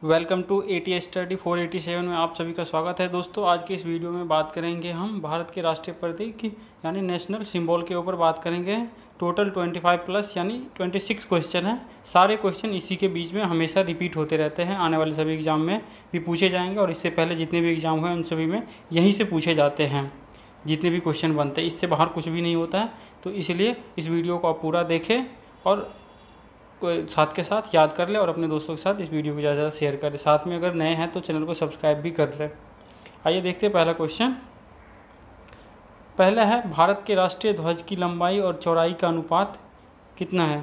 Welcome to eighty study 487 में आप सभी का स्वागत है। दोस्तों, आज के इस वीडियो में बात करेंगे हम भारत के राष्ट्रीय प्रतीक यानी नेशनल सिंबल के ऊपर बात करेंगे। टोटल 25 प्लस यानी 26 क्वेश्चन है। सारे क्वेश्चन इसी के बीच में हमेशा रिपीट होते रहते हैं, आने वाले सभी एग्जाम में भी पूछे जाएंगे और इससे पहले जितने भी एग्जाम हुए उन सभी में यहीं से पूछे जाते हैं। जितने भी क्वेश्चन बनते हैं इससे बाहर कुछ भी नहीं होता है। तो इसलिए इस वीडियो को आप पूरा देखें और साथ के साथ याद कर ले और अपने दोस्तों के साथ इस वीडियो को ज़्यादा शेयर करें। साथ में अगर नए हैं तो चैनल को सब्सक्राइब भी कर लें। आइए देखते हैं पहला क्वेश्चन। पहला है, भारत के राष्ट्रीय ध्वज की लंबाई और चौड़ाई का अनुपात कितना है?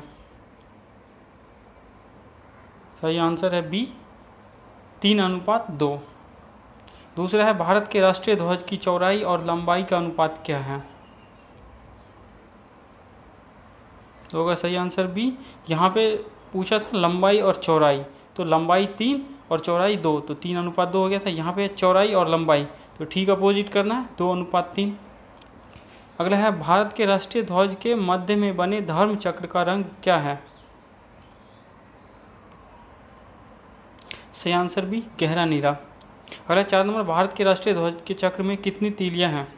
सही आंसर है बी, 3:2। दूसरा है, भारत के राष्ट्रीय ध्वज की चौड़ाई और लंबाई का अनुपात क्या है? तो होगा सही आंसर बी। यहाँ पे पूछा था लंबाई और चौड़ाई, तो लंबाई 3 और चौड़ाई 2, तो 3:2 हो गया था। यहाँ पे चौड़ाई और लंबाई तो ठीक अपोजिट करना है, 2:3। अगला है, भारत के राष्ट्रीय ध्वज के मध्य में बने धर्म चक्र का रंग क्या है? सही आंसर बी, गहरा नीला। अगला 4 नंबर, भारत के राष्ट्रीय ध्वज के चक्र में कितनी तीलियां हैं?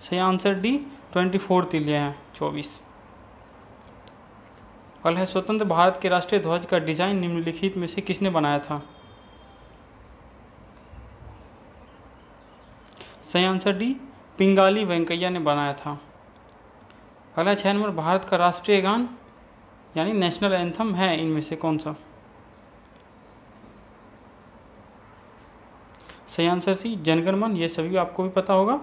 सही आंसर डी, 24 तीलियां हैं, 24। अगला है, स्वतंत्र भारत के राष्ट्रीय ध्वज का डिजाइन निम्नलिखित में से किसने बनाया था? सही आंसर डी, पिंगाली वेंकैया ने बनाया था। अगला 6 नंबर, भारत का राष्ट्रीय गान यानी नेशनल एंथम है इनमें से कौन सा? सही आंसर सी, जनगण मन। ये सभी आपको भी पता होगा।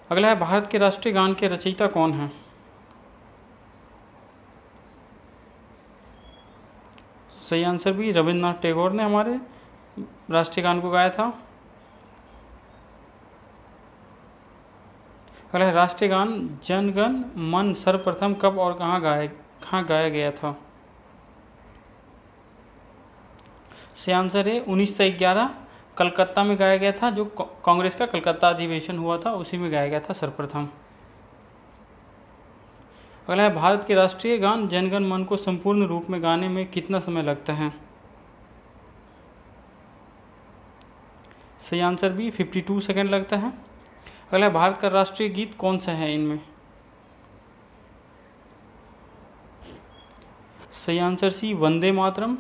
अगला है, भारत के राष्ट्रीय गान के रचयिता कौन है? सही आंसर भी, रविंद्रनाथ टैगोर ने हमारे राष्ट्रीय गान को गाया था। अगला है, राष्ट्रीय गान जनगण मन सर्वप्रथम कब और कहाँ गाया गया था? सही आंसर है 1911 कलकत्ता में गाया गया था। जो कांग्रेस का कलकत्ता अधिवेशन हुआ था उसी में गाया गया था सर्वप्रथम। अगला है, भारत के राष्ट्रीय गान जनगण मन को संपूर्ण रूप में गाने में कितना समय लगता है? सही आंसर भी, 52 सेकंड लगता है। अगला है, भारत का राष्ट्रीय गीत कौन सा है इनमें? सही आंसर सी, वंदे मातरम।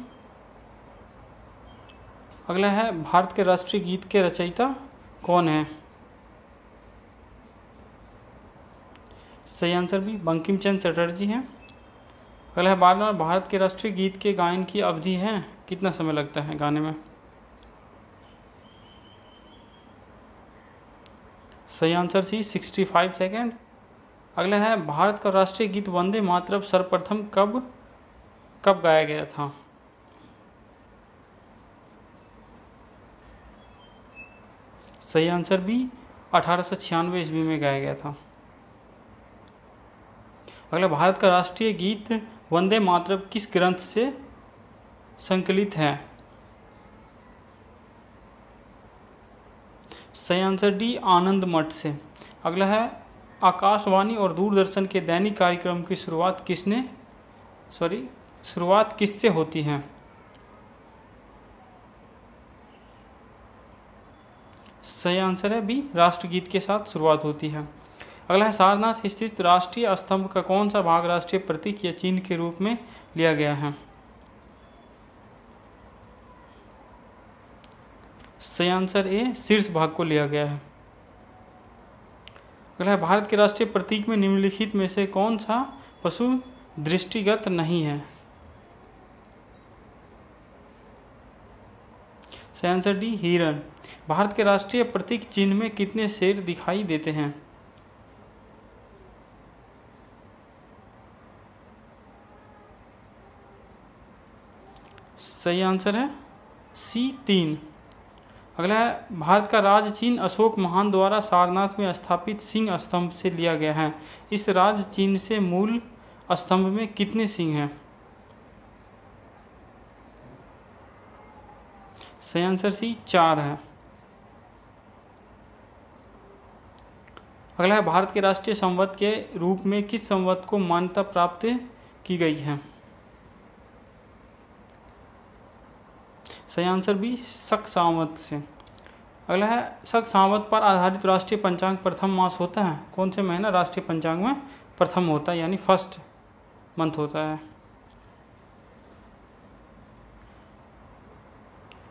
अगला है, भारत के राष्ट्रीय गीत के रचयिता कौन है? सही आंसर भी, बंकिम चंद्र चटर्जी हैं। अगला है, बार भारत के राष्ट्रीय गीत के गायन की अवधि है, कितना समय लगता है गाने में? सही आंसर सी, 65 सेकेंड। अगला है, भारत का राष्ट्रीय गीत वंदे मातरम सर्वप्रथम कब गाया गया था? सही आंसर बी, 1896 ईस्वी में गाया गया था। अगला, भारत का राष्ट्रीय गीत वंदे मातरम किस ग्रंथ से संकलित है? सही आंसर डी, आनंद मठ से। अगला है, आकाशवाणी और दूरदर्शन के दैनिक कार्यक्रम की शुरुआत किससे होती है? सही आंसर है बी, राष्ट्रगीत के साथ शुरुआत होती है। अगला है, सारनाथ स्थित राष्ट्रीय स्तंभ का कौन सा भाग राष्ट्रीय प्रतीक या चिन्ह के रूप में लिया गया है? सही आंसर ए, शीर्ष भाग को लिया गया है। अगला है, भारत के राष्ट्रीय प्रतीक में निम्नलिखित में से कौन सा पशु दृष्टिगत नहीं है? सही आंसर डी, हिरण। भारत के राष्ट्रीय प्रतीक चिन्ह में कितने शेर दिखाई देते हैं? सही आंसर है सी, 3। अगला है, भारत का राज चिन्ह अशोक महान द्वारा सारनाथ में स्थापित सिंह स्तंभ से लिया गया है। इस राज चिन्ह से मूल स्तंभ में कितने सिंह हैं? सही आंसर सी, 4 है। अगला है, भारत के राष्ट्रीय संवत के रूप में किस संवत को मान्यता प्राप्त की गई है? सही आंसर बी शक सावंत से। अगला है शक सावंत पर आधारित राष्ट्रीय पंचांग प्रथम मास होता है। कौन से महीना राष्ट्रीय पंचांग में प्रथम होता है यानी फर्स्ट मंथ होता है?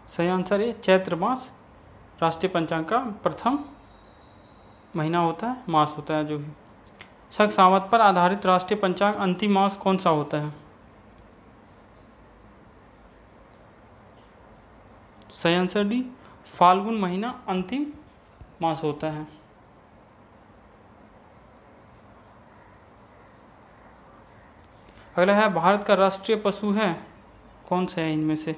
सही आंसर है चैत्र मास राष्ट्रीय पंचांग का प्रथम महीना होता है, मास होता है जो भी। शक सावंत पर आधारित राष्ट्रीय पंचांग अंतिम मास कौन सा होता है? सही आंसर डी फाल्गुन महीना अंतिम मास होता है। अगला है भारत का राष्ट्रीय पशु है कौन सा है इनमें से?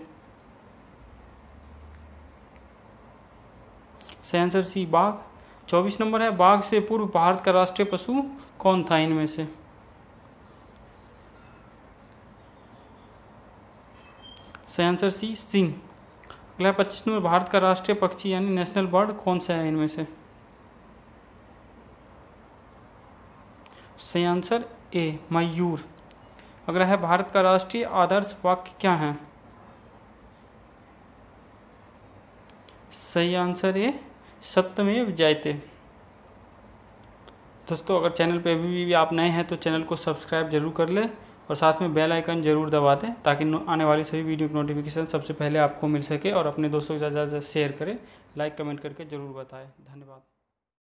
सही आंसर सी बाघ। 24 नंबर है बाघ से पूर्व भारत का राष्ट्रीय पशु कौन था इनमें से? सही आंसर सी सिंह। अगला 25 नंबर भारत का राष्ट्रीय पक्षी यानी नेशनल बर्ड कौन सा है इनमें से? सही आंसर ए मयूर। अगला है भारत का राष्ट्रीय आदर्श वाक्य क्या है? सही आंसर ए सत्यमेव जयते। दोस्तों अगर चैनल पे अभी भी आप नए हैं तो चैनल को सब्सक्राइब जरूर कर लें और साथ में बेल आइकन जरूर दबा दें ताकि आने वाली सभी वीडियो की नोटिफिकेशन सबसे पहले आपको मिल सके। और अपने दोस्तों के साथ ज़्यादा से ज़्यादा शेयर करें, लाइक कमेंट करके ज़रूर बताएं। धन्यवाद।